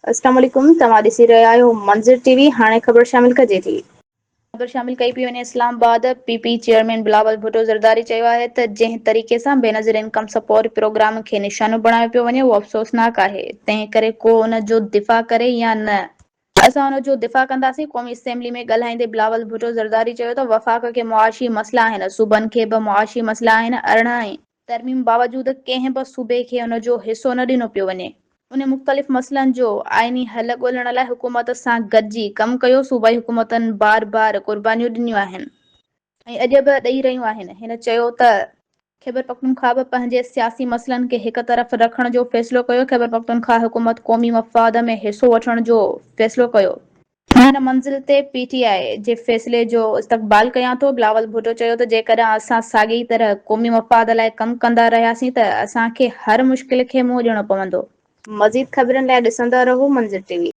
अस्सलाम वालेकुम। तव्हां ॾिसी रहिया आहियो मंज़र टीवी। हाणे ख़बर शामिल कजे थी। ख़बर शामिल कई पई वञे। इस्लामाबाद पीपी चेयरमैन बिलावल भुट्टो ज़रदारी चयो आहे त जंहिं तरीक़े सां बेनज़ीर इनकम सपोर्ट प्रोग्राम खे निशानो बणायो पियो वञे उहो अफ़सोसनाक आहे। तंहिं करे को उन जो दिफ़ा करे या न, असां उन जो दिफ़ा कंदासीं। क़ौमी असेंबली में ॻाल्हाईंदे बिलावल भुट्टो ज़रदारी चयो त वफ़ाक़ खे मुआशी मसइला आहिनि, सूबनि खे बि मुआशी मसइला आहिनि। 18 तरमीम बावजूदि कंहिं बि सूबे खे उन जो हिसो न ॾिनो पियो वञे। उन मुख़्तलिफ़ मसइलनि जो आइनी हल ॻोल्हण लाइ हुकूमत सां गॾिजी कमु कयो। सूबाई हुकूमतनि बार बार क़ुर्बानियूं ॾिनियूं आहिनि ऐं अॼु बि ॾेई रहियूं आहिनि। हिन चयो त ख़ैबर पख्तूनख्वा बि पंहिंजे सियासी मसइलनि खे हिक तरफ़ रखण जो फ़ैसिलो कयो। ख़ैबर पख्तूनख्वा हुकूमत क़ौमी मफ़ाद में हिसो वठण जो फ़ैसिलो कयो। हिन मंज़िल ते पीटीआई जे फ़ैसिले जो इस्तक़बाल कयां थो। बिलावल भुट्टो चयो त जेकॾहिं असां साॻी तरह क़ौमी मफ़ाद लाइ कमु कंदा रहियासीं त असांखे हर मुश्किल खे मुंहुं ॾियणो पवंदो। मज़ीद ख़बरनि लाइ ॾिसंदा रहो मंज़र टीवी।